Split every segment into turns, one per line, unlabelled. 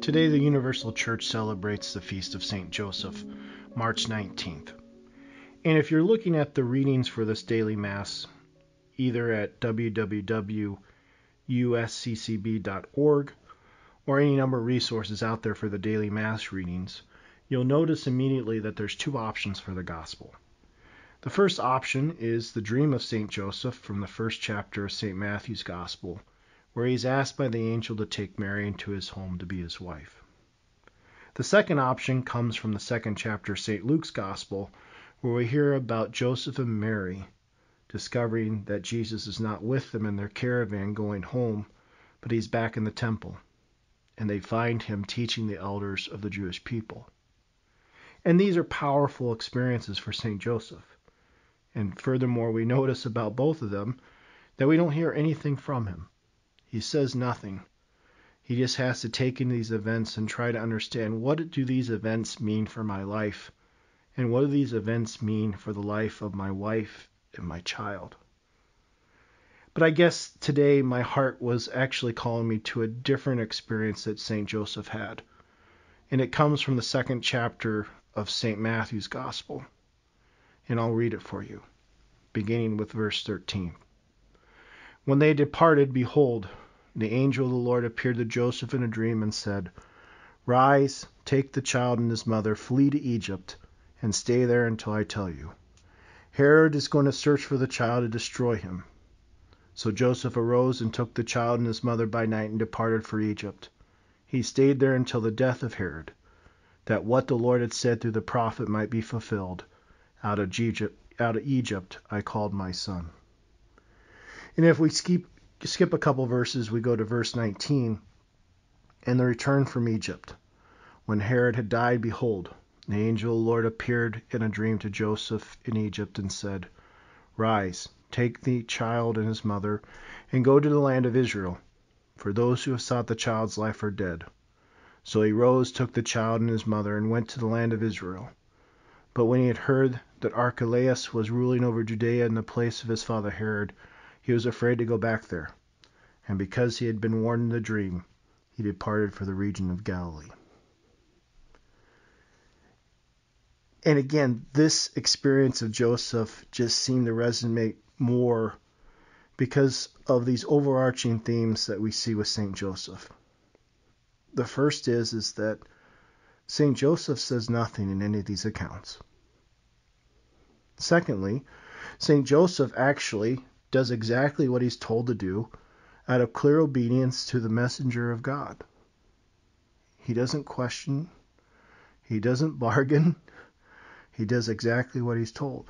Today, the Universal Church celebrates the Feast of St. Joseph, March 19th. And if you're looking at the readings for this daily Mass, either at www.usccb.org or any number of resources out there for the daily Mass readings, you'll notice immediately that there's two options for the Gospel. The first option is the dream of St. Joseph from the first chapter of St. Matthew's Gospel, where he's asked by the angel to take Mary into his home to be his wife. The second option comes from the second chapter of St. Luke's Gospel, where we hear about Joseph and Mary discovering that Jesus is not with them in their caravan going home, but he's back in the temple, and they find him teaching the elders of the Jewish people. And these are powerful experiences for St. Joseph. And furthermore, we notice about both of them that we don't hear anything from him. He says nothing. He just has to take in these events and try to understand, what do these events mean for my life? And what do these events mean for the life of my wife and my child? But I guess today my heart was actually calling me to a different experience that St. Joseph had. And it comes from the second chapter of St. Matthew's Gospel. And I'll read it for you, beginning with verse 13. When they departed, behold, the angel of the Lord appeared to Joseph in a dream and said, Rise, take the child and his mother, flee to Egypt, and stay there until I tell you. Herod is going to search for the child to destroy him. So Joseph arose and took the child and his mother by night and departed for Egypt. He stayed there until the death of Herod, that what the Lord had said through the prophet might be fulfilled. Out of Egypt I called my son. And if we skip a couple verses, we go to verse 19. And the return from Egypt. When Herod had died, behold, the angel of the Lord appeared in a dream to Joseph in Egypt and said, Rise, take the child and his mother, and go to the land of Israel, for those who have sought the child's life are dead. So he rose, took the child and his mother, and went to the land of Israel. But when he had heard that Archelaus was ruling over Judea in the place of his father Herod, he was afraid to go back there. And because he had been warned in the dream, he departed for the region of Galilee. And again, this experience of Joseph just seemed to resonate more because of these overarching themes that we see with St. Joseph. The first is that St. Joseph says nothing in any of these accounts. Secondly, St. Joseph actually does exactly what he's told to do out of clear obedience to the messenger of God. He doesn't question. He doesn't bargain. He does exactly what he's told.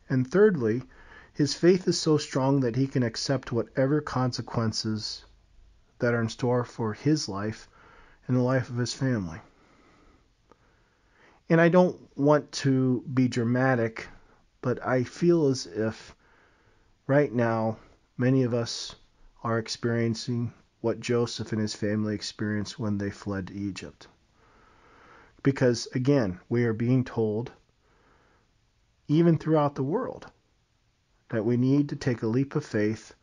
And thirdly, his faith is so strong that he can accept whatever consequences that are in store for his life and the life of his family. And I don't want to be dramatic, but I feel as if right now many of us are experiencing what Joseph and his family experienced when they fled to Egypt. Because, again, we are being told, even throughout the world, that we need to take a leap of faith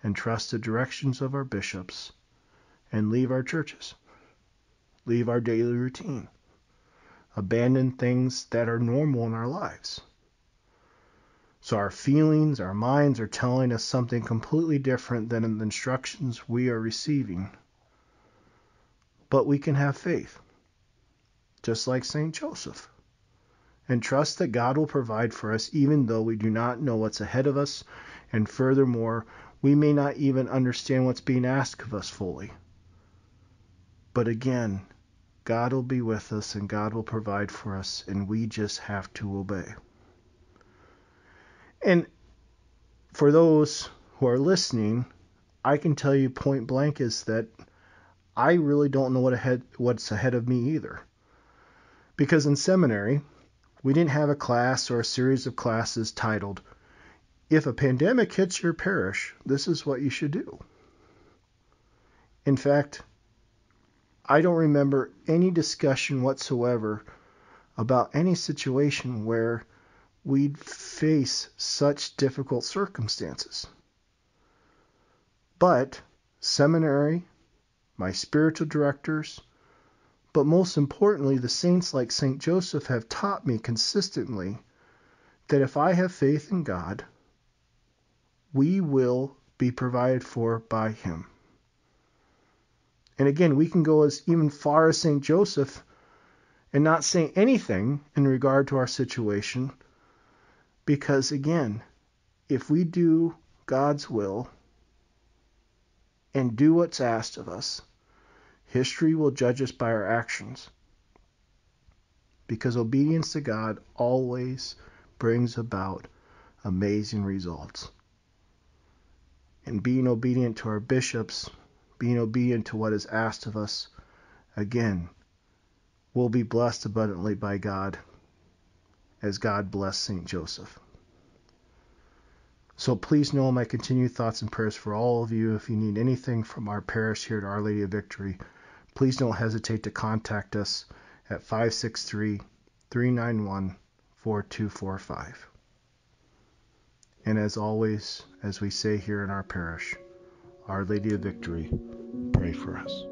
and trust the directions of our bishops and leave our churches, leave our daily routine, abandon things that are normal in our lives. So our feelings, our minds are telling us something completely different than in the instructions we are receiving. But we can have faith, just like St. Joseph, and trust that God will provide for us even though we do not know what's ahead of us, and furthermore, we may not even understand what's being asked of us fully. But again, God will be with us and God will provide for us, and we just have to obey. And for those who are listening, I can tell you point blank is that I really don't know what's ahead of me either. Because in seminary, we didn't have a class or a series of classes titled, If a Pandemic Hits Your Parish, This is What You Should Do. In fact, I don't remember any discussion whatsoever about any situation where we'd face such difficult circumstances. But seminary my spiritual directors, but most importantly, the saints like St. Joseph have taught me consistently that if I have faith in God, we will be provided for by him. And again, we can go as even far as St. Joseph and not say anything in regard to our situation, because again, if we do God's will and do what's asked of us, history will judge us by our actions. Because obedience to God always brings about amazing results. And being obedient to our bishops, being obedient to what is asked of us, again, will be blessed abundantly by God, as God blessed St. Joseph. So please know my continued thoughts and prayers for all of you. If you need anything from our parish here at Our Lady of Victory, please don't hesitate to contact us at 563-391-4245. And as always, as we say here in our parish, Our Lady of Victory, pray for us.